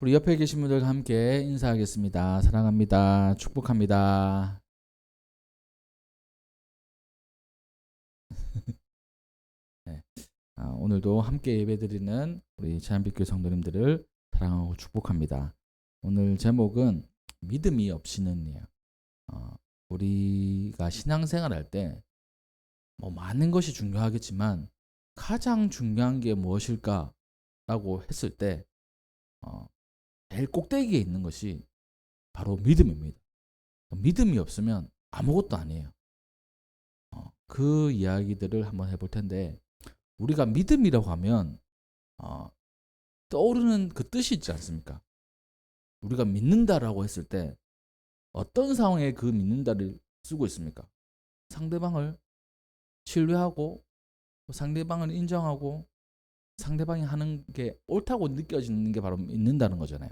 우리 옆에 계신 분들과 함께 인사하겠습니다. 사랑합니다. 축복합니다. 네. 오늘도 함께 예배드리는 우리 제한빛교회 성도님들을 사랑하고 축복합니다. 오늘 제목은 믿음이 없이는이에요. 우리가 신앙생활 할 때 뭐 많은 것이 중요하겠지만 가장 중요한 게 무엇일까라고 했을 때 제일 꼭대기에 있는 것이 바로 믿음입니다. 믿음이 없으면 아무것도 아니에요. 그 이야기들을 한번 해볼 텐데, 우리가 믿음이라고 하면 떠오르는 그 뜻이 있지 않습니까? 우리가 믿는다라고 했을 때 어떤 상황에 그 믿는다를 쓰고 있습니까? 상대방을 신뢰하고 상대방을 인정하고 상대방이 하는 게 옳다고 느껴지는 게 바로 믿는다는 거잖아요.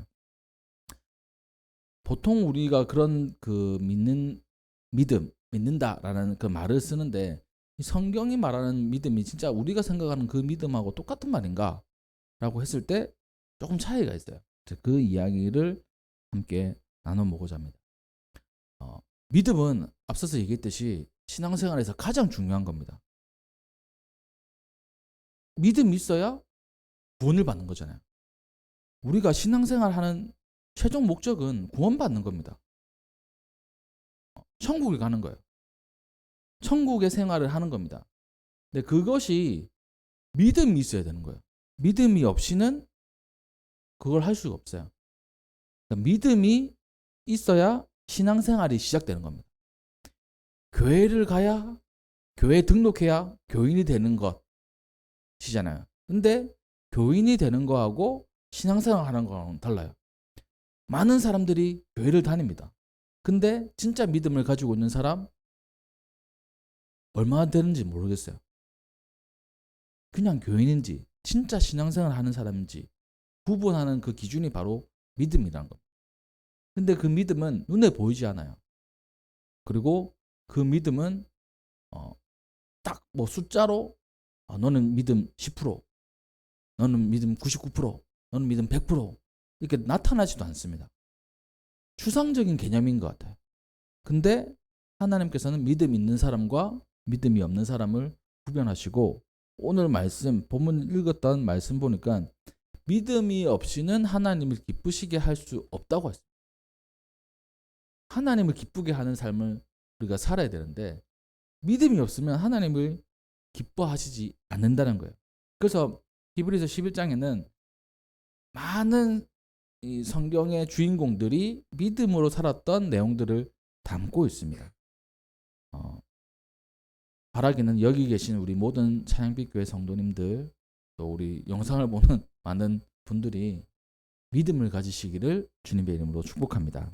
보통 우리가 그런 그 믿는다라는 그 말을 쓰는데, 성경이 말하는 믿음이 진짜 우리가 생각하는 그 믿음하고 똑같은 말인가? 라고 했을 때 조금 차이가 있어요. 그 이야기를 함께 나눠보고자 합니다. 믿음은 앞서서 얘기했듯이 신앙생활에서 가장 중요한 겁니다. 믿음이 있어야 구원을 받는 거잖아요. 우리가 신앙생활하는 최종 목적은 구원받는 겁니다. 천국에 가는 거예요. 천국의 생활을 하는 겁니다. 근데 그것이 믿음이 있어야 되는 거예요. 믿음이 없이는 그걸 할 수가 없어요. 그러니까 믿음이 있어야 신앙생활이 시작되는 겁니다. 교회를 가야, 교회에 등록해야 교인이 되는 것이잖아요. 근데 교인이 되는 거하고 신앙생활 하는 거랑 달라요. 많은 사람들이 교회를 다닙니다. 근데 진짜 믿음을 가지고 있는 사람 얼마나 되는지 모르겠어요. 그냥 교인인지 진짜 신앙생활 하는 사람인지 구분하는 그 기준이 바로 믿음이라는 겁니다. 근데 그 믿음은 눈에 보이지 않아요. 그리고 그 믿음은 딱 뭐 숫자로 너는 믿음 10%, 너는 믿음 99%, 너는 믿음 100% 이렇게 나타나지도 않습니다. 추상적인 개념인 것 같아요. 근데 하나님께서는 믿음 있는 사람과 믿음이 없는 사람을 구별하시고, 오늘 말씀 본문 읽었던 말씀 보니까 믿음이 없이는 하나님을 기쁘시게 할 수 없다고 했어요. 하나님을 기쁘게 하는 삶을 우리가 살아야 되는데 믿음이 없으면 하나님을 기뻐하시지 않는다는 거예요. 그래서 히브리서 11장에는 많은 이 성경의 주인공들이 믿음으로 살았던 내용들을 담고 있습니다. 바라기는 여기 계신 우리 모든 찬양빛교회 성도님들, 또 우리 영상을 보는 많은 분들이 믿음을 가지시기를 주님의 이름으로 축복합니다.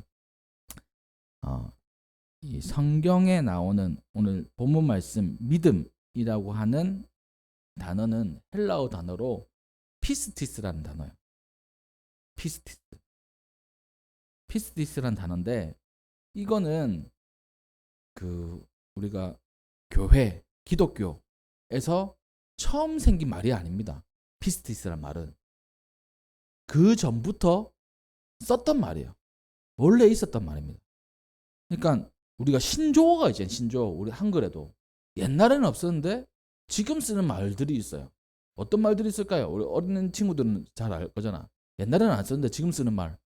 이 성경에 나오는 오늘 본문 말씀 믿음이라고 하는 단어는 헬라어 단어로 피스티스라는 단어예요. 피스티스라는 단어인데, 이거는 그 우리가 교회, 기독교에서 처음 생긴 말이 아닙니다. 피스티스란 말은 그 전부터 썼던 말이에요. 원래 있었던 말입니다. 그러니까 우리가 신조어가 있잖아요. 신조어. 우리 한글에도 옛날에는 없었는데 지금 쓰는 말들이 있어요. 어떤 말들이 있을까요? 우리 어린 친구들은 잘 알 거잖아. 옛날에는 안 썼는데 지금 쓰는 말.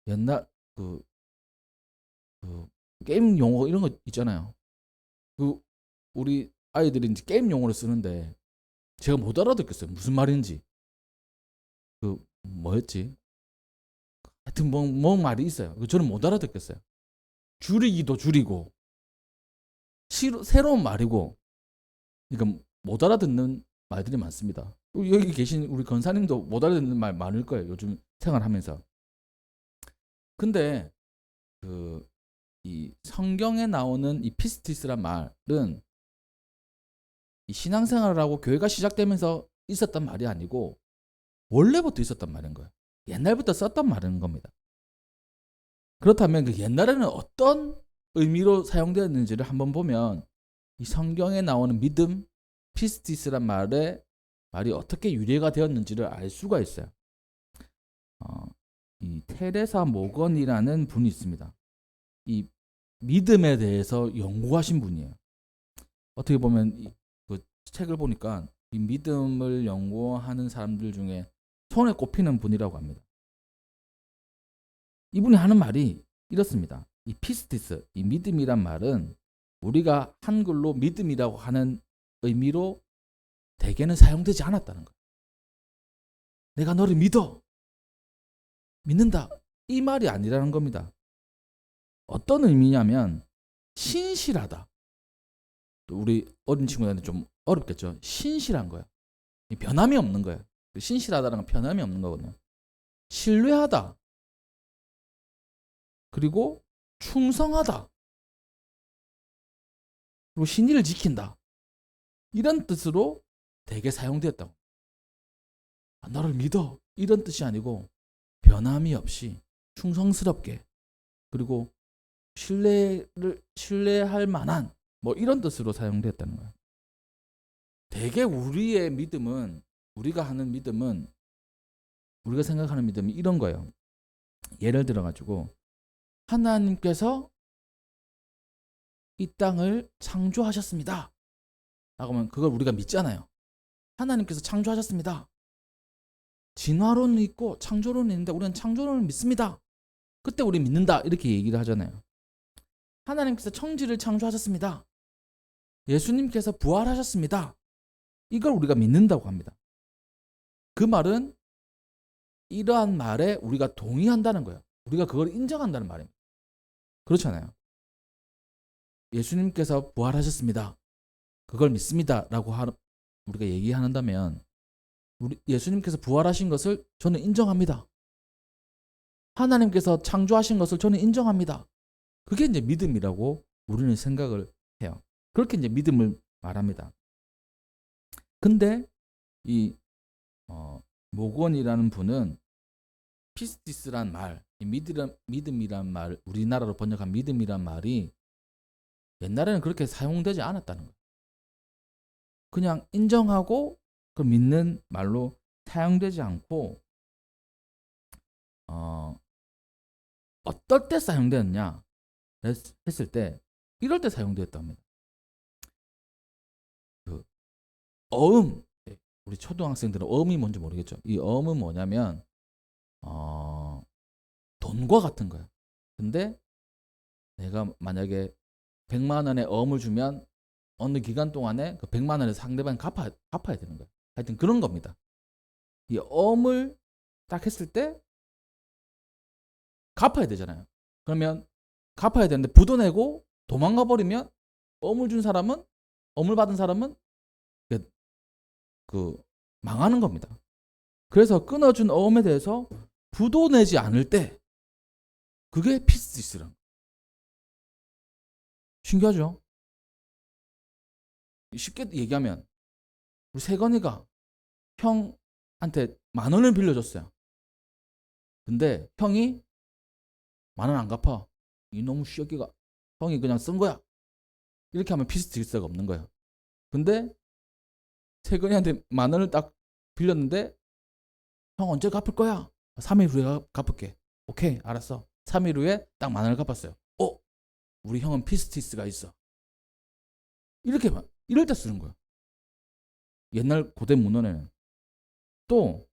옛날 그 게임 용어 이런 거 있잖아요. 그 우리 아이들이 이제 게임 용어를 쓰는데 제가 못 알아듣겠어요. 무슨 말인지. 그 뭐였지? 하여튼 뭐 말이 있어요. 저는 못 알아듣겠어요. 줄이기도 줄이고 새로운 말이고, 그러니까 못 알아듣는 말들이 많습니다. 여기 계신 우리 권사님도 못 알아듣는 말 많을 거예요. 요즘 생활하면서. 근데 이 성경에 나오는 이 피스티스란 말은 이 신앙생활을 하고 교회가 시작되면서 있었던 말이 아니고 원래부터 있었던 말인 거예요. 옛날부터 썼던 말인 겁니다. 그렇다면 그 옛날에는 어떤 의미로 사용되었는지를 한번 보면 이 성경에 나오는 믿음, 피스티스란 말이 어떻게 유래가 되었는지를 알 수가 있어요. 이 테레사 모건이라는 분이 있습니다. 이 믿음에 대해서 연구하신 분이에요. 어떻게 보면 그 책을 보니까 이 믿음을 연구하는 사람들 중에 손에 꼽히는 분이라고 합니다. 이분이 하는 말이 이렇습니다. 이 피스티스, 이 믿음이란 말은 우리가 한글로 믿음이라고 하는 의미로 대개는 사용되지 않았다는 거예요. 내가 너를 믿는다. 이 말이 아니라는 겁니다. 어떤 의미냐면 신실하다. 우리 어린 친구들한테 좀 어렵겠죠. 신실한 거예요. 변함이 없는 거예요. 신실하다는 건 변함이 없는 거거든요. 신뢰하다. 그리고 충성하다. 그리고 신의를 지킨다. 이런 뜻으로 대개 사용되었다고. 너를 믿어. 이런 뜻이 아니고 변함이 없이 충성스럽게 그리고 신뢰할 만한 뭐 이런 뜻으로 사용되었다는 거예요. 대개 우리의 믿음은 우리가 생각하는 믿음이 이런 거예요. 예를 들어 가지고 하나님께서 이 땅을 창조하셨습니다. 라고 하면 그걸 우리가 믿잖아요. 하나님께서 창조하셨습니다. 진화론이 있고 창조론이 있는데 우리는 창조론을 믿습니다. 그때 우리 믿는다 이렇게 얘기를 하잖아요. 하나님께서 천지를 창조하셨습니다. 예수님께서 부활하셨습니다. 이걸 우리가 믿는다고 합니다. 그 말은 이러한 말에 우리가 동의한다는 거예요. 우리가 그걸 인정한다는 말입니다. 그렇잖아요. 예수님께서 부활하셨습니다. 그걸 믿습니다. 라고 우리가 얘기한다면 예수님께서 부활하신 것을 저는 인정합니다. 하나님께서 창조하신 것을 저는 인정합니다. 그게 이제 믿음이라고 우리는 생각을 해요. 그렇게 이제 믿음을 말합니다. 근데 이 모건이라는 분은 피스티스란 말, 믿음이란 말, 우리나라로 번역한 믿음이란 말이 옛날에는 그렇게 사용되지 않았다는 거예요. 그냥 인정하고 그 믿는 말로 사용되지 않고 어떨 때 사용되었냐 했을 때 이럴 때 사용되었다고 합니다. 그 어음, 우리 초등학생들은 어음이 뭔지 모르겠죠. 이 어음은 뭐냐면 돈과 같은 거예요. 근데 내가 만약에 100만 원의 어음을 주면 어느 기간 동안에 그 100만 원을 상대방이 갚아야 되는 거예요. 하여튼 그런 겁니다. 이 어음을 딱 했을 때 갚아야 되잖아요. 그러면 갚아야 되는데 부도내고 도망가 버리면 어음을 받은 사람은 망하는 겁니다. 그래서 끊어준 어음에 대해서 부도내지 않을 때 그게 피스티스란. 신기하죠? 쉽게 얘기하면 우리 세건이가 형한테 10,000원을 빌려줬어요. 근데 형이 10,000원 안 갚아. 이놈의 새끼가 형이 그냥 쓴 거야. 이렇게 하면 피스티스가 없는 거예요. 근데 세건이한테 10,000원을 딱 빌렸는데 형 언제 갚을 거야? 3일 후에 갚을게. 오케이, 알았어. 3일 후에 딱 10,000원을 갚았어요. 우리 형은 피스티스가 있어. 이럴 때 쓰는 거예요. 옛날 고대 문헌에는. 또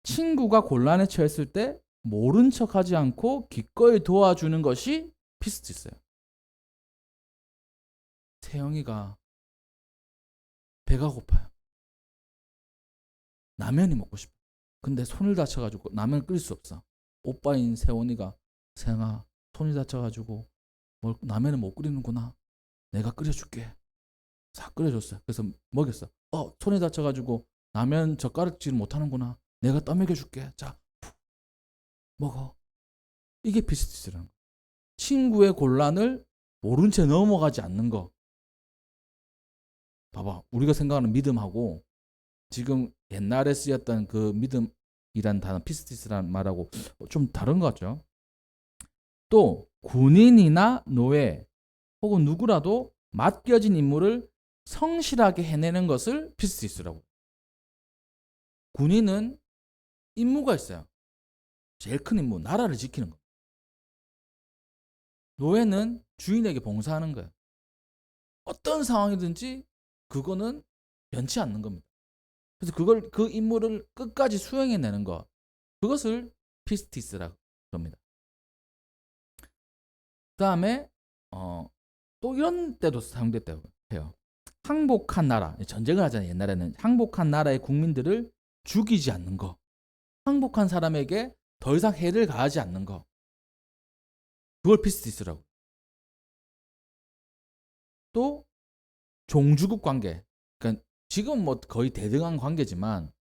친구가 곤란에 처했을 때 모른 척하지 않고 기꺼이 도와주는 것이 피스티스예요. 세영이가 배가 고파요. 라면이 먹고 싶어. 근데 손을 다쳐가지고 라면 끓일 수 없어. 오빠인 세원이가 세영아 손이 다쳐가지고 라면을 못 끓이는구나. 내가 끓여줄게. 싹 끓여줬어요. 그래서 먹였어. 손이 다쳐가지고 라면 젓가락질 못하는구나. 내가 떠먹여줄게. 자, 먹어. 이게 피스티스라는 거. 친구의 곤란을 모른 채 넘어가지 않는 거. 봐봐. 우리가 생각하는 믿음하고 지금 옛날에 쓰였던 그 믿음이란 단어 피스티스라는 말하고 좀 다른 것 같죠. 또 군인이나 노예 혹은 누구라도 맡겨진 임무를 성실하게 해내는 것을 피스티스라고. 군인은 임무가 있어요. 제일 큰 임무, 나라를 지키는 거. 노예는 주인에게 봉사하는 거예요. 어떤 상황이든지 그거는 변치 않는 겁니다. 그래서 그 임무를 끝까지 수행해내는 것, 그것을 피스티스라고 합니다. 그 다음에 또 이런 때도 사용됐다고 해요. 항복한 나라, 전쟁을 하잖아요. 옛날에는 항복한 나라의 국민들을 죽이지 않는 거, 항복한 사람에게 더 이상 해를 가하지 않는 거, 그걸 피스티스라고. 또 종주국 관계, 그러니까 지금 뭐 거의 대등한 관계지만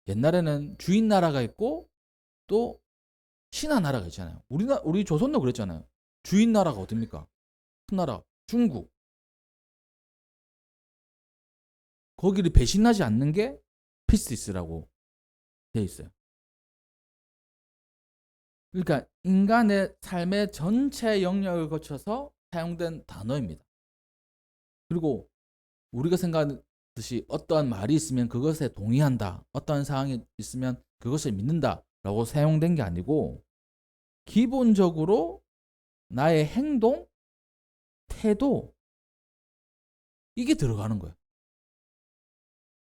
옛날에는 주인 나라가 있고 또 신하 나라가 있잖아요. 우리 조선도 그랬잖아요. 주인 나라가 어딥니까? 큰 나라 중국. 거기를 배신하지 않는 게 피스티스라고 돼 있어요. 그러니까 인간의 삶의 전체 영역을 거쳐서 사용된 단어입니다. 그리고 우리가 생각하듯이 어떠한 말이 있으면 그것에 동의한다, 어떠한 상황이 있으면 그것을 믿는다라고 사용된 게 아니고 기본적으로 나의 행동, 태도, 이게 들어가는 거예요.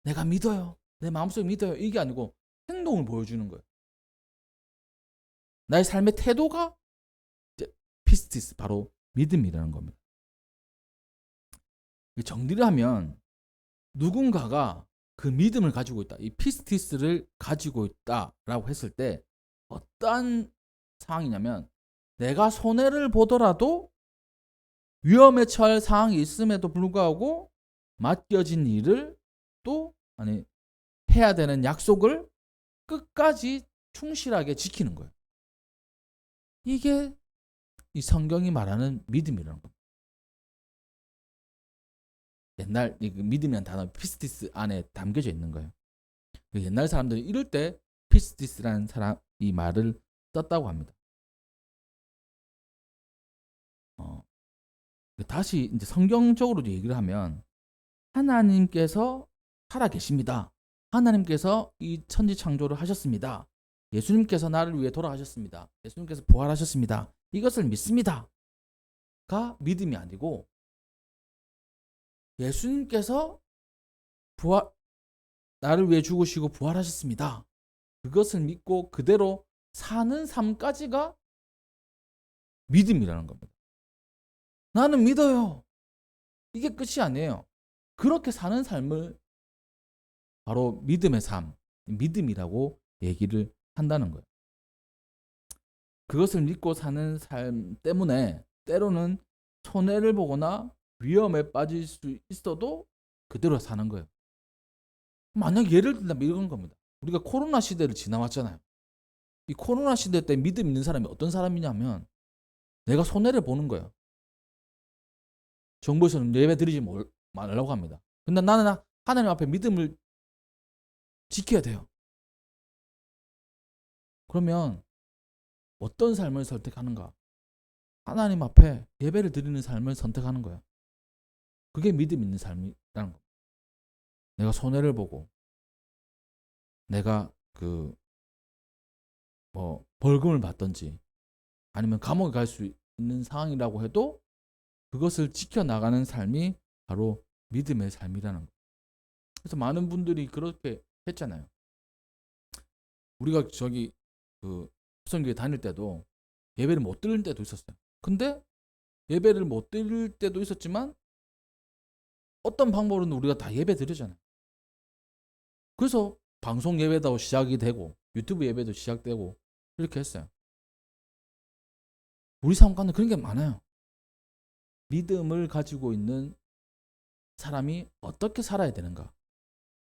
내가 믿어요. 내 마음속에 믿어요. 이게 아니고 행동을 보여주는 거예요. 나의 삶의 태도가 피스티스, 바로 믿음이라는 겁니다. 정리를 하면 누군가가 그 믿음을 가지고 있다, 이 피스티스를 가지고 있다라고 했을 때 어떠한 상황이냐면, 내가 손해를 보더라도 위험에 처할 상황이 있음에도 불구하고 맡겨진 일을 또 해야 되는 약속을 끝까지 충실하게 지키는 거예요. 이게 이 성경이 말하는 믿음이라는 겁니다. 옛날 믿음이라는 단어 피스티스 안에 담겨져 있는 거예요. 옛날 사람들이 이럴 때 피스티스라는 이 말을 썼다고 합니다. 다시 이제 성경적으로 얘기를 하면 하나님께서 살아계십니다. 하나님께서 이 천지 창조를 하셨습니다. 예수님께서 나를 위해 돌아가셨습니다. 예수님께서 부활하셨습니다. 이것을 믿습니다가 믿음이 아니고, 예수님께서 나를 위해 죽으시고 부활하셨습니다. 그것을 믿고 그대로 사는 삶까지가 믿음이라는 겁니다. 나는 믿어요. 이게 끝이 아니에요. 그렇게 사는 삶을 바로 믿음의 삶, 믿음이라고 얘기를 한다는 거예요. 그것을 믿고 사는 삶 때문에 때로는 손해를 보거나 위험에 빠질 수 있어도 그대로 사는 거예요. 만약 예를 들면 이런 겁니다. 우리가 코로나 시대를 지나왔잖아요. 이 코로나 시대 때 믿음 있는 사람이 어떤 사람이냐면, 내가 손해를 보는 거예요. 정부에서는 예배 드리지 말라고 합니다. 근데 나는 하나님 앞에 믿음을 지켜야 돼요. 그러면 어떤 삶을 선택하는가? 하나님 앞에 예배를 드리는 삶을 선택하는 거예요. 그게 믿음 있는 삶이라는 거예요. 내가 손해를 보고 내가 벌금을 받든지 아니면 감옥에 갈 수 있는 상황이라고 해도 그것을 지켜나가는 삶이 바로 믿음의 삶이라는 거예요. 그래서 많은 분들이 그렇게 했잖아요. 우리가 후성교회 다닐 때도 예배를 못 드릴 때도 있었어요. 근데 예배를 못 드릴 때도 있었지만 어떤 방법으로는 우리가 다 예배 드리잖아요. 그래서 방송 예배도 시작이 되고 유튜브 예배도 시작되고 이렇게 했어요. 우리 삶 가운데 그런 게 많아요. 믿음을 가지고 있는 사람이 어떻게 살아야 되는가?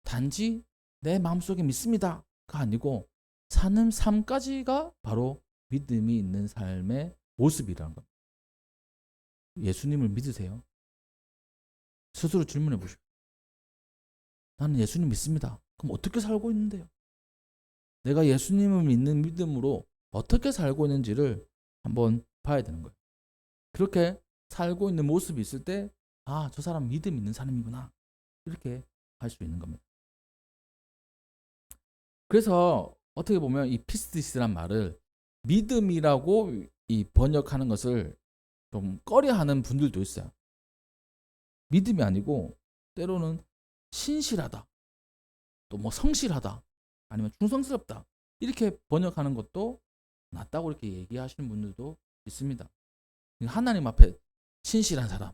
단지 내 마음속에 믿습니다가 아니고 사는 삶까지가 바로 믿음이 있는 삶의 모습이라는 겁니다. 예수님을 믿으세요? 스스로 질문해 보시오. 나는 예수님 믿습니다. 그럼 어떻게 살고 있는데요? 내가 예수님을 믿는 믿음으로 어떻게 살고 있는지를 한번 봐야 되는 거예요. 그렇게 살고 있는 모습이 있을 때, 저 사람 믿음 있는 사람이구나, 이렇게 할 수 있는 겁니다. 그래서 어떻게 보면 이 피스티스란 말을 믿음이라고 이 번역하는 것을 좀 꺼려하는 분들도 있어요. 믿음이 아니고 때로는 신실하다, 또 뭐 성실하다, 아니면 충성스럽다 이렇게 번역하는 것도 낫다고 이렇게 얘기하시는 분들도 있습니다. 하나님 앞에 신실한 사람,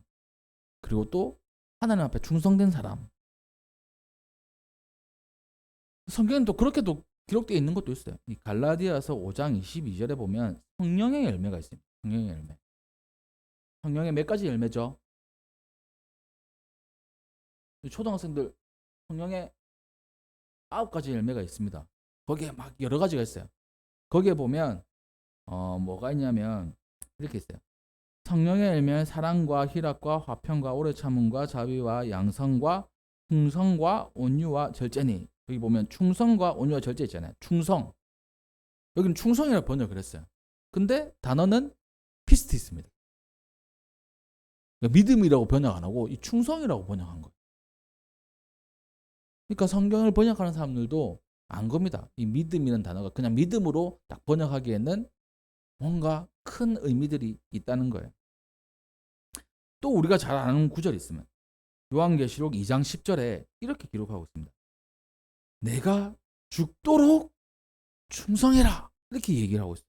그리고 또 하나님 앞에 충성된 사람. 성경엔 또 그렇게도 기록되어 있는 것도 있어요. 이 갈라디아서 5장 22절에 보면 성령의 열매가 있습니다. 성령의 열매. 성령의 몇 가지 열매죠? 초등학생들 성령의 9가지 열매가 있습니다. 거기에 막 여러 가지가 있어요. 거기에 보면 뭐가 있냐면 이렇게 있어요. 성령의 열매는 사랑과 희락과 화평과 오래 참음과 자비와 양성과 충성과 온유와 절제니. 여기 보면 충성과 온유와 절제 있잖아요. 충성. 여기는 충성이라고 번역을 했어요. 근데 단어는 피스티스입니다. 그러니까 믿음이라고 번역 안 하고 이 충성이라고 번역한 거예요. 그러니까 성경을 번역하는 사람들도 안 겁니다. 이 믿음이라는 단어가 그냥 믿음으로 딱 번역하기에는 뭔가 큰 의미들이 있다는 거예요. 또 우리가 잘 아는 구절이 있으면 요한계시록 2장 10절에 이렇게 기록하고 있습니다. 내가 죽도록 충성해라. 이렇게 얘기를 하고 있어요.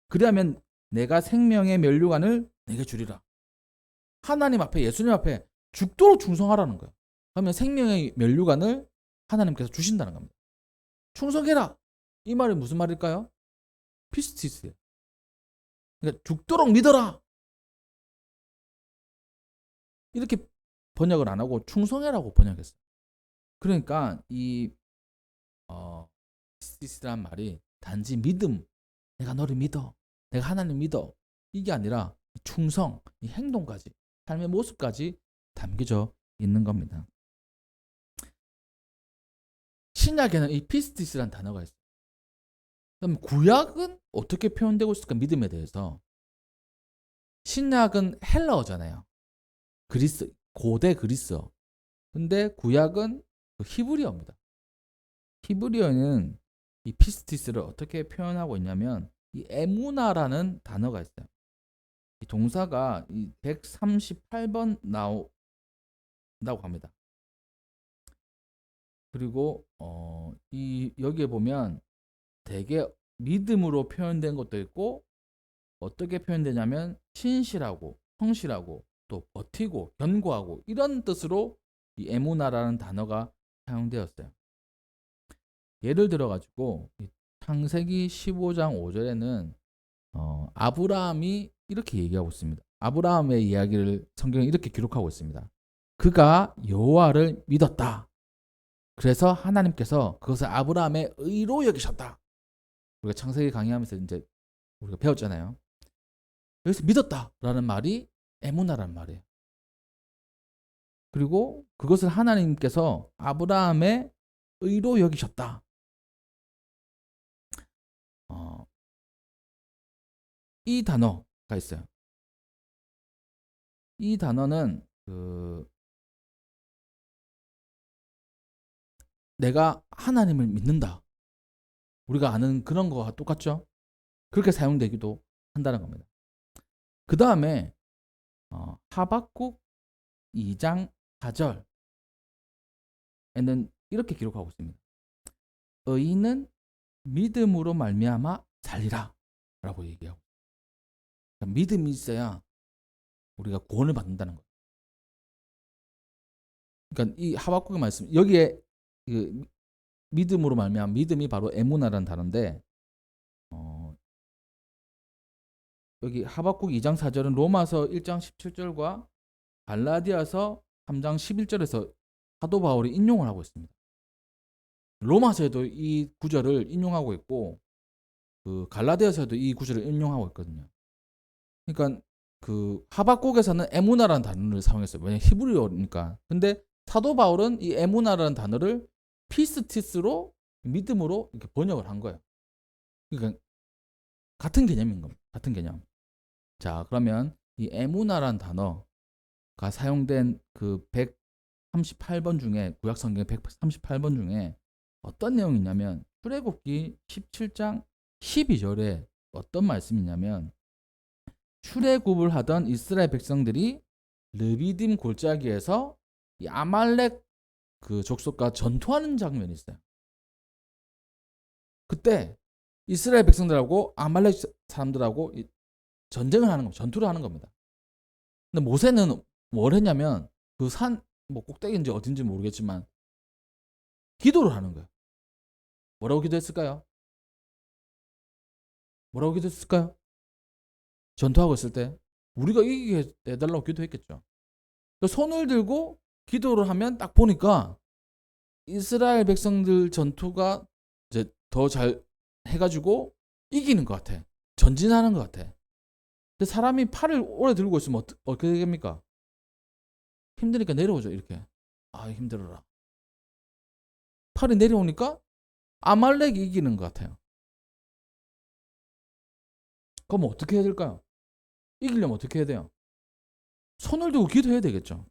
그리하면 내가 생명의 면류관을 내게 주리라. 하나님 앞에, 예수님 앞에 죽도록 충성하라는 거예요. 그러면 생명의 면류관을 하나님께서 주신다는 겁니다. 충성해라. 이 말이 무슨 말일까요? 피스티스예요. 그러니까 죽도록 믿어라. 이렇게 번역을 안 하고 충성해라고 번역했어요. 그러니까 이 피스티스란 말이 단지 믿음, 내가 너를 믿어, 내가 하나님 믿어, 이게 아니라 충성, 이 행동까지, 삶의 모습까지 담겨져 있는 겁니다. 신약에는 이 피스티스란 단어가 있어요. 그럼 구약은 어떻게 표현되고 있을까? 믿음에 대해서. 신약은 헬라어잖아요. 그리스, 고대 그리스어. 근데 구약은 히브리어입니다. 히브리어는 이 피스티스를 어떻게 표현하고 있냐면 이 에무나라는 단어가 있어요. 이 동사가 이 138번 나오고 합니다. 그리고 이 여기에 보면 되게 믿음으로 표현된 것도 있고 어떻게 표현되냐면 신실하고 성실하고 또 버티고 견고하고 이런 뜻으로 이 에무나라는 단어가 사용되었어요. 예를 들어 가지고 창세기 15장 5절에는 아브라함이 이렇게 얘기하고 있습니다. 아브라함의 이야기를 성경에 이렇게 기록하고 있습니다. 그가 여호와를 믿었다. 그래서 하나님께서 그것을 아브라함의 의로 여기셨다. 우리가 창세기 강의하면서 이제 우리가 배웠잖아요. 여기서 믿었다라는 말이 에무나라는 말이에요. 그리고 그것을 하나님께서 아브라함의 의로 여기셨다. 이 단어가 있어요. 이 단어는 내가 하나님을 믿는다. 우리가 아는 그런 거와 똑같죠? 그렇게 사용되기도 한다는 겁니다. 그 다음에 하박국 2장 4절에는 이렇게 기록하고 있습니다. 의인은 믿음으로 말미암아 살리라 라고 얘기하고, 그러니까 믿음이 있어야 우리가 구원을 받는다는 거예요. 그러니까 이 하박국의 말씀, 여기에 그 믿음으로 말미암아, 믿음이 바로 에무나라는 단어인데 여기 하박국 2장 4절은 로마서 1장 17절과 갈라디아서 3장 11절에서 사도 바울이 인용을 하고 있습니다. 로마서에도 이 구절을 인용하고 있고 그 갈라디아서에도 이 구절을 인용하고 있거든요. 그러니까 그 하박국에서는 에무나라는 단어를 사용했어요. 왜냐하면 히브리어니까. 근데 사도 바울은 이 에무나라는 단어를 피스티스로 믿음으로 이렇게 번역을 한 거예요. 그러니까 같은 개념인 겁니다. 같은 개념. 자, 그러면 이 에무나라는 단어가 사용된 그 138번 중에 구약 성경 138번 중에 어떤 내용이 있냐면 출애굽기 17장 12절에 어떤 말씀이냐면 출애굽을 하던 이스라엘 백성들이 르비딤 골짜기에서 이 아말렉 그 족속과 전투하는 장면이 있어요. 그때 이스라엘 백성들하고 아말렉 사람들하고 전쟁을 하는 겁니다. 전투를 하는 겁니다. 근데 모세는 뭘 했냐면 그 산 뭐 꼭대기인지 어딘지 모르겠지만 기도를 하는 거예요. 뭐라고 기도했을까요? 뭐라고 기도했을까요? 전투하고 있을 때 우리가 이기게 해달라고 기도했겠죠. 손을 들고 기도를 하면 딱 보니까 이스라엘 백성들 전투가 이제 더 잘 해가지고 이기는 것 같아. 전진하는 것 같아. 근데 사람이 팔을 오래 들고 있으면 어떻게 됩니까? 힘드니까 내려오죠. 이렇게. 아, 힘들어라. 팔이 내려오니까 아말렉이 이기는 것 같아요. 그럼 어떻게 해야 될까요? 이기려면 어떻게 해야 돼요? 손을 들고 기도해야 되겠죠.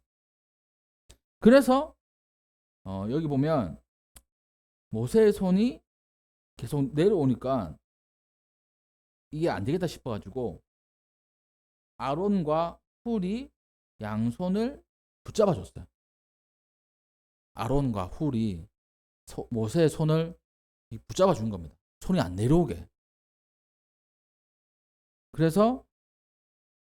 그래서 여기 보면 모세의 손이 계속 내려오니까 이게 안 되겠다 싶어가지고 아론과 훌이 양손을 붙잡아 줬어요. 아론과 훌이 모세의 손을 붙잡아 준 겁니다. 손이 안 내려오게. 그래서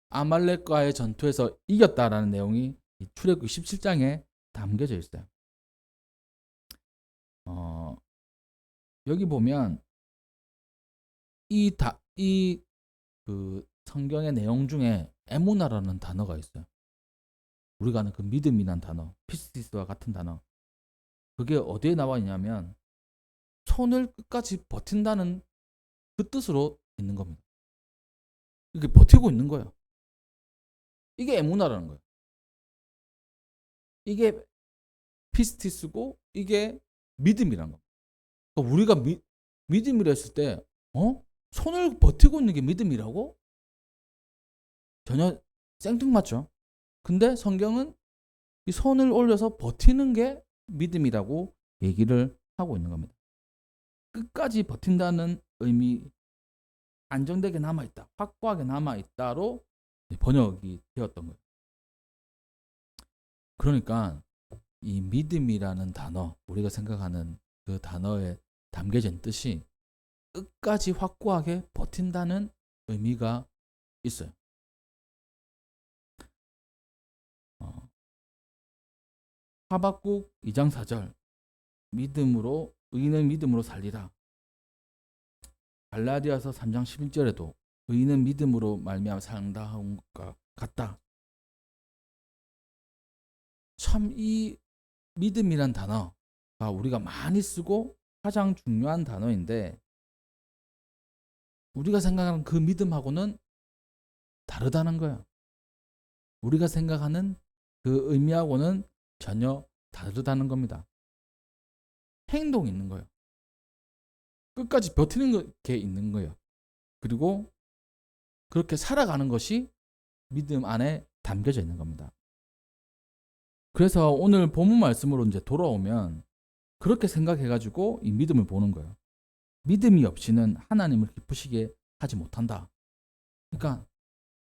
아말렉과의 전투에서 이겼다라는 내용이 출애굽기 17장에 담겨져 있어요. 여기 보면 그 성경의 내용 중에 에무나라는 단어가 있어요. 우리가 아는 그 믿음이란 단어, 피스티스와 같은 단어. 그게 어디에 나와 있냐면 손을 끝까지 버틴다는 그 뜻으로 있는 겁니다. 이게 버티고 있는 거예요. 이게 에무나라는 거예요. 이게 피스티스고 이게 믿음이란 겁니다. 그러니까 우리가 믿음이라 했을 때 손을 버티고 있는 게 믿음이라고? 전혀 생뚱맞죠. 근데 성경은 이 손을 올려서 버티는 게 믿음이라고 얘기를 하고 있는 겁니다. 끝까지 버틴다는 의미, 안정되게 남아있다, 확고하게 남아있다로 번역이 되었던 거예요. 그러니까 이 믿음이라는 단어, 우리가 생각하는 그 단어에 담겨진 뜻이 끝까지 확고하게 버틴다는 의미가 있어요. 하박국 2장 4절 의인은 믿음으로 살리라. 갈라디아서 3장 11절에도 의인은 믿음으로 말미암아 산다한 것과 같다. 참 이 믿음이란 단어가 우리가 많이 쓰고 가장 중요한 단어인데 우리가 생각하는 그 믿음하고는 다르다는 거예요. 우리가 생각하는 그 의미하고는 전혀 다르다는 겁니다. 행동이 있는 거예요. 끝까지 버티는 게 있는 거예요. 그리고 그렇게 살아가는 것이 믿음 안에 담겨져 있는 겁니다. 그래서 오늘 본문 말씀으로 이제 돌아오면 그렇게 생각해가지고 이 믿음을 보는 거예요. 믿음이 없이는 하나님을 기쁘시게 하지 못한다. 그러니까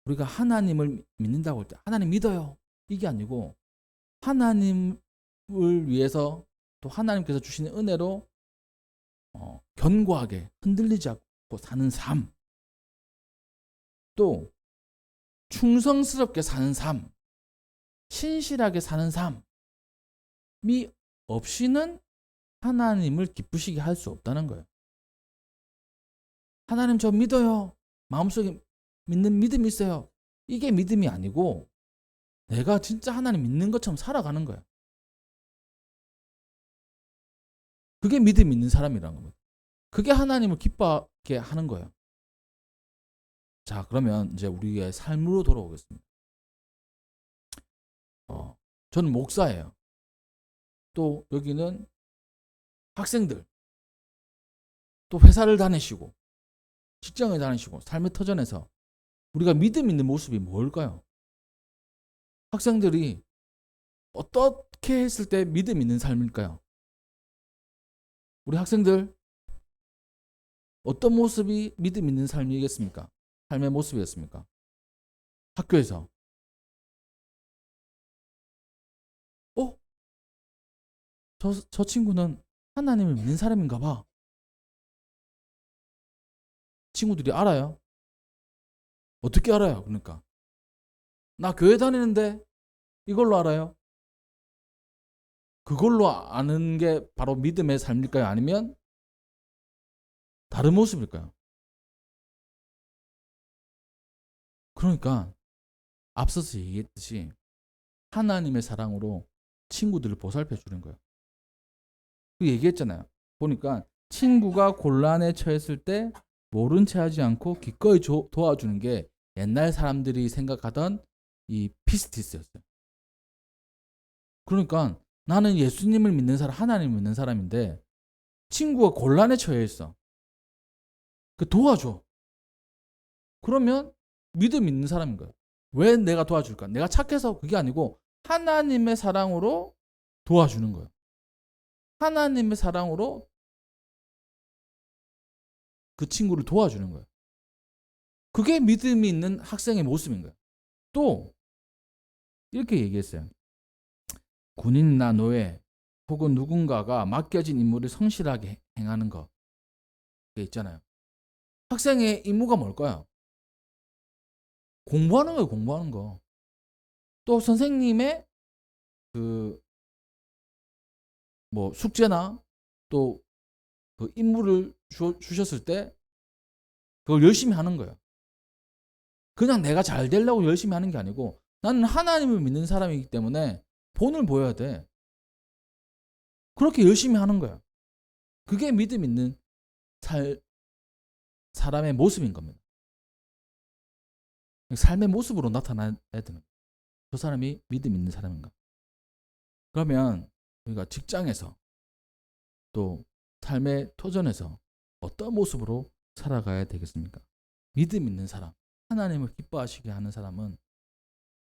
우리가 하나님을 믿는다고 할 때 하나님 믿어요. 이게 아니고 하나님을 위해서 또 하나님께서 주시는 은혜로 견고하게 흔들리지 않고 사는 삶, 또 충성스럽게 사는 삶, 신실하게 사는 삶이 없이는 하나님을 기쁘시게 할 수 없다는 거예요. 하나님 저 믿어요. 마음속에 믿는 믿음이 있어요. 이게 믿음이 아니고 내가 진짜 하나님 믿는 것처럼 살아가는 거예요. 그게 믿음 있는 사람이라는 겁니다. 그게 하나님을 기뻐하게 하는 거예요. 자, 그러면 이제 우리의 삶으로 돌아오겠습니다. 저는 목사예요. 또 여기는 학생들, 또 회사를 다니시고 직장을 다니시고 삶의 터전에서 우리가 믿음 있는 모습이 뭘까요? 학생들이 어떻게 했을 때 믿음 있는 삶일까요? 우리 학생들 어떤 모습이 믿음 있는 삶이겠습니까? 삶의 모습이었습니까? 학교에서 저 친구는 하나님을 믿는 사람인가 봐. 친구들이 알아요. 어떻게 알아요? 그러니까 나 교회 다니는데 이걸로 알아요. 그걸로 아는 게 바로 믿음의 삶일까요? 아니면 다른 모습일까요? 그러니까 앞서서 얘기했듯이 하나님의 사랑으로 친구들을 보살펴 주는 거예요. 그 얘기했잖아요. 보니까 친구가 곤란에 처했을 때 모른 체 하지 않고 기꺼이 도와주는 게 옛날 사람들이 생각하던 이 피스티스였어요. 그러니까 나는 예수님을 믿는 사람, 하나님을 믿는 사람인데 친구가 곤란에 처해 있어. 그 도와줘. 그러면 믿음 있는 사람인 거예요. 왜 내가 도와줄까? 내가 착해서 그게 아니고 하나님의 사랑으로 도와주는 거예요. 하나님의 사랑으로 그 친구를 도와주는 거예요. 그게 믿음이 있는 학생의 모습인 거예요. 또 이렇게 얘기했어요. 군인이나 노예 혹은 누군가가 맡겨진 임무를 성실하게 행하는 거. 그게 있잖아요. 학생의 임무가 뭘까요? 공부하는 거예요, 공부하는 거. 또 선생님의 그 뭐 숙제나 또 그 임무를 주셨을 때 그걸 열심히 하는 거예요. 그냥 내가 잘 되려고 열심히 하는 게 아니고 나는 하나님을 믿는 사람이기 때문에 본을 보여야 돼. 그렇게 열심히 하는 거야. 그게 믿음 있는 사람의 모습인 겁니다. 삶의 모습으로 나타나야 되는 거예요. 저 사람이 믿음 있는 사람인가. 그러면 우리가 직장에서 또 삶의 터전에서 어떤 모습으로 살아가야 되겠습니까? 믿음 있는 사람, 하나님을 기뻐하시게 하는 사람은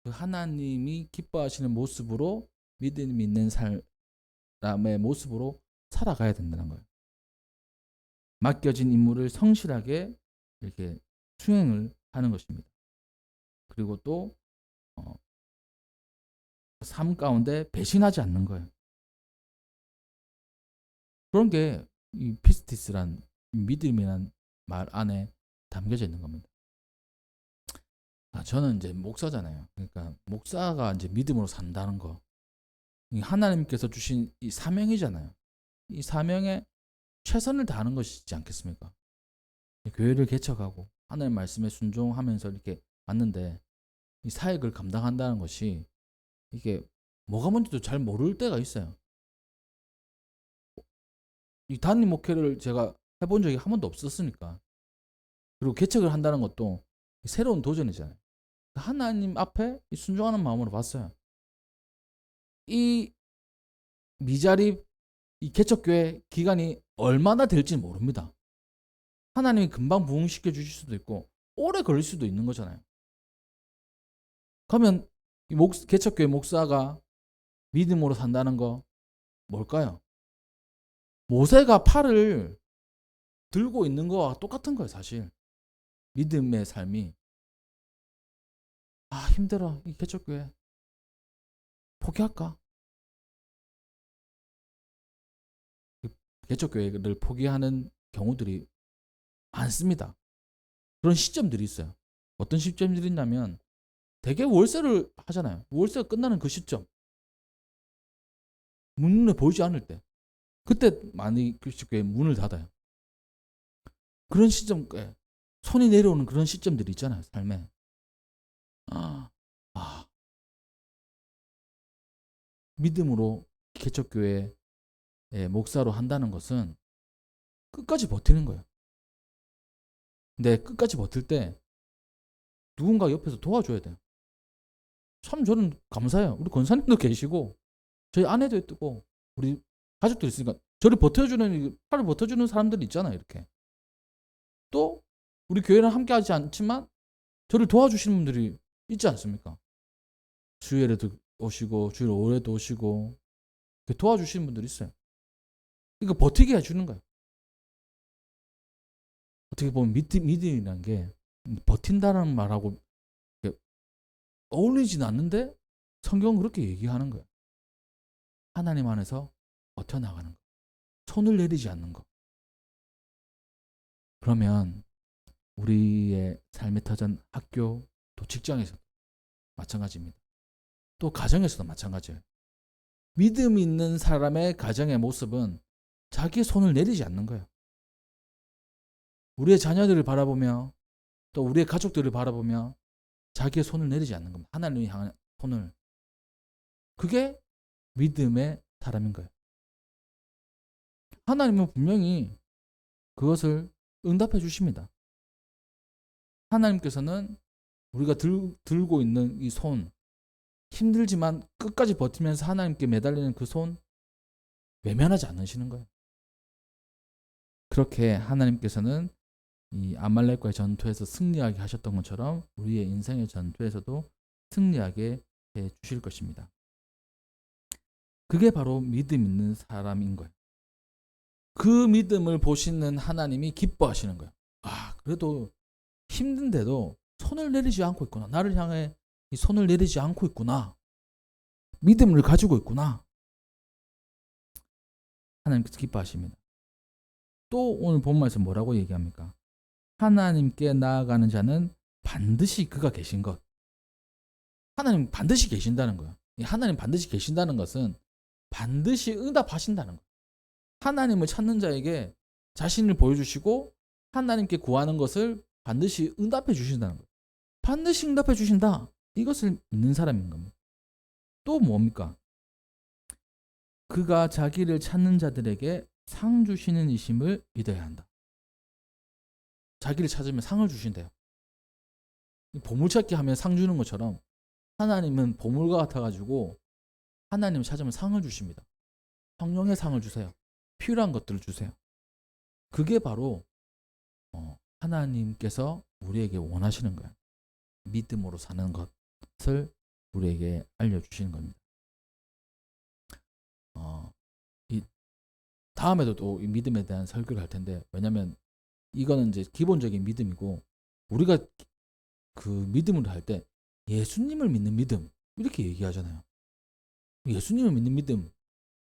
그 하나님이 기뻐하시는 모습으로 믿음 있는 사람의 모습으로 살아가야 된다는 거예요. 맡겨진 임무를 성실하게 이렇게 수행을 하는 것입니다. 그리고 또 삶 가운데 배신하지 않는 거예요. 그런 게 이 피스티스란 믿음이란 말 안에 담겨져 있는 겁니다. 저는 이제 목사잖아요. 그러니까 목사가 이제 믿음으로 산다는 거, 하나님께서 주신 이 사명이잖아요. 이 사명에 최선을 다하는 것이지 않겠습니까? 교회를 개척하고 하나님 말씀에 순종하면서 이렇게 왔는데 이 사역을 감당한다는 것이 이게 뭐가 뭔지도 잘 모를 때가 있어요. 이 단임 목회를 제가 해본 적이 한 번도 없었으니까. 그리고 개척을 한다는 것도 새로운 도전이잖아요. 하나님 앞에 순종하는 마음으로 봤어요. 이 미자립 이 개척교회 기간이 얼마나 될지 모릅니다. 하나님이 금방 부흥시켜 주실 수도 있고 오래 걸릴 수도 있는 거잖아요. 그러면 이 개척교회 목사가 믿음으로 산다는 거 뭘까요? 모세가 팔을 들고 있는 거와 똑같은 거예요, 사실. 믿음의 삶이. 힘들어. 이 개척교회. 포기할까? 개척교회를 포기하는 경우들이 많습니다. 그런 시점들이 있어요. 어떤 시점들이 있냐면 대개 월세를 하잖아요. 월세가 끝나는 그 시점. 눈에 보이지 않을 때. 그때 많이 개척교회 문을 닫아요. 그런 시점에 손이 내려오는 그런 시점들이 있잖아요. 삶에. 아, 아, 믿음으로 개척교회 목사로 한다는 것은 끝까지 버티는 거예요. 근데 끝까지 버틸 때 누군가 옆에서 도와줘야 돼요. 참 저는 감사해요. 우리 권사님도 계시고 저희 아내도 있고 우리 가족도 있으니까 저를 버텨주는 팔을 버텨주는 사람들이 있잖아요. 이렇게 또 우리 교회는 함께하지 않지만 저를 도와주시는 분들이 있지 않습니까? 주일에도 오시고 주일 오후에도 오시고 도와주시는 분들이 있어요. 이거 버티게 해주는 거예요. 어떻게 보면 믿음이라는 게 버틴다는 말하고 어울리지는 않는데 성경은 그렇게 얘기하는 거예요. 하나님 안에서 버텨나가는 거. 손을 내리지 않는 거. 그러면 우리의 삶의 터전 학교, 또 직장에서도 마찬가지입니다. 또 가정에서도 마찬가지예요. 믿음 있는 사람의 가정의 모습은 자기의 손을 내리지 않는 거예요. 우리의 자녀들을 바라보며 또 우리의 가족들을 바라보며 자기의 손을 내리지 않는 겁니다. 하나님을 향한 손을. 그게 믿음의 사람인 거예요. 하나님은 분명히 그것을 응답해 주십니다. 하나님께서는 우리가 들고 있는 이 손, 힘들지만 끝까지 버티면서 하나님께 매달리는 그 손, 외면하지 않으시는 거예요. 그렇게 하나님께서는 이 아말렉과의 전투에서 승리하게 하셨던 것처럼 우리의 인생의 전투에서도 승리하게 해 주실 것입니다. 그게 바로 믿음 있는 사람인 거예요. 그 믿음을 보시는 하나님이 기뻐하시는 거예요. 아, 그래도 힘든데도 손을 내리지 않고 있구나. 나를 향해 이 손을 내리지 않고 있구나. 믿음을 가지고 있구나. 하나님께서 기뻐하십니다. 또 오늘 본문에서 뭐라고 얘기합니까? 하나님께 나아가는 자는 반드시 그가 계신 것. 하나님 반드시 계신다는 거예요. 하나님 반드시 계신다는 것은 반드시 응답하신다는 거예요. 하나님을 찾는 자에게 자신을 보여주시고 하나님께 구하는 것을 반드시 응답해 주신다는 거예요. 반드시 응답해 주신다. 이것을 믿는 사람인 겁니다. 또 뭡니까? 그가 자기를 찾는 자들에게 상 주시는 이심을 믿어야 한다. 자기를 찾으면 상을 주신대요. 보물찾기 하면 상 주는 것처럼 하나님은 보물과 같아가지고 하나님을 찾으면 상을 주십니다. 성령의 상을 주세요. 필요한 것들을 주세요. 그게 바로 하나님께서 우리에게 원하시는 거예요. 믿음으로 사는 것을 우리에게 알려주시는 겁니다. 이 다음에도 또 이 믿음에 대한 설교를 할 텐데, 왜냐하면 이거는 이제 기본적인 믿음이고, 우리가 그 믿음을 할 때 예수님을 믿는 믿음 이렇게 얘기하잖아요. 예수님을 믿는 믿음이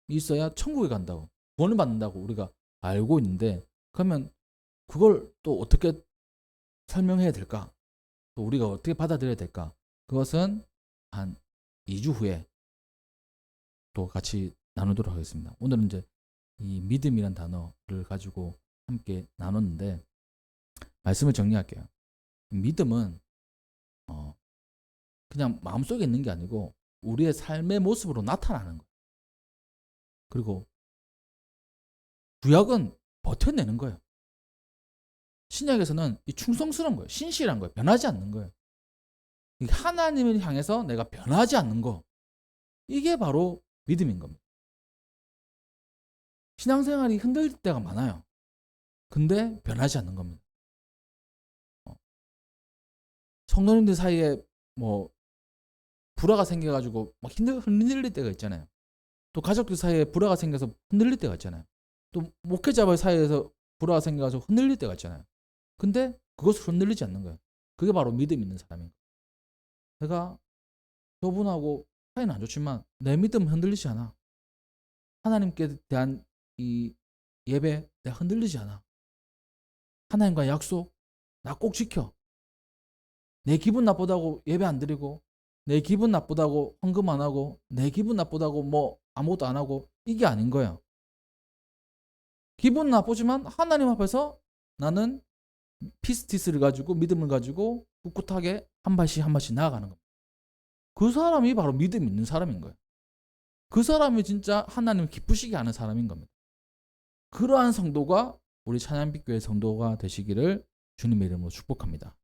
있어야 천국에 간다고, 구원을 받는다고 우리가 알고 있는데, 그러면 그걸 또 어떻게 설명해야 될까? 또 우리가 어떻게 받아들여야 될까? 그것은 한 2주 후에 또 같이 나누도록 하겠습니다. 오늘은 이제 이 믿음이란 단어를 가지고 함께 나눴는데, 말씀을 정리할게요. 믿음은 그냥 마음속에 있는 게 아니고 우리의 삶의 모습으로 나타나는 거예요. 그리고 구약은 버텨내는 거예요. 신약에서는 이 충성스러운 거예요. 신실한 거예요. 변하지 않는 거예요. 하나님을 향해서 내가 변하지 않는 거, 이게 바로 믿음인 겁니다. 신앙생활이 흔들릴 때가 많아요. 근데 변하지 않는 겁니다. 성도님들 사이에 뭐 불화가 생겨가지고 막 흔들릴 때가 있잖아요. 또 가족들 사이에 불화가 생겨서 흔들릴 때가 있잖아요. 또 목회자들 사이에서 불화가 생겨가지고 흔들릴 때가 있잖아요. 근데 그것을 흔들리지 않는 거예요. 그게 바로 믿음 있는 사람인 거예요. 내가 저분하고 사이는 안 좋지만 내 믿음은 흔들리지 않아. 하나님께 대한 이 예배 내가 흔들리지 않아. 하나님과의 약속 나 꼭 지켜. 내 기분 나쁘다고 예배 안 드리고, 내 기분 나쁘다고 헌금 안 하고, 내 기분 나쁘다고 뭐 아무것도 안 하고, 이게 아닌 거예요. 기분 나쁘지만 하나님 앞에서 나는 피스티스를 가지고 믿음을 가지고 꿋꿋하게 한 발씩 한 발씩 나아가는 겁니다. 그 사람이 바로 믿음 있는 사람인 거예요. 그 사람이 진짜 하나님을 기쁘시게 하는 사람인 겁니다. 그러한 성도가 우리 찬양빛교회 성도가 되시기를 주님의 이름으로 축복합니다.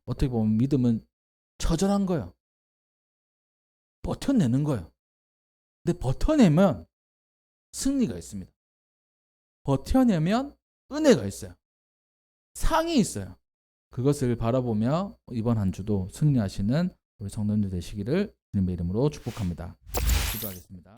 어떻게 보면 믿음은 처절한 거예요. 버텨내는 거예요. 근데 버텨내면 승리가 있습니다. 버텨내면 은혜가 있어요. 상이 있어요. 그것을 바라보며 이번 한 주도 승리하시는 우리 성도님들 되시기를 주님의 이름으로 축복합니다. 기도하겠습니다.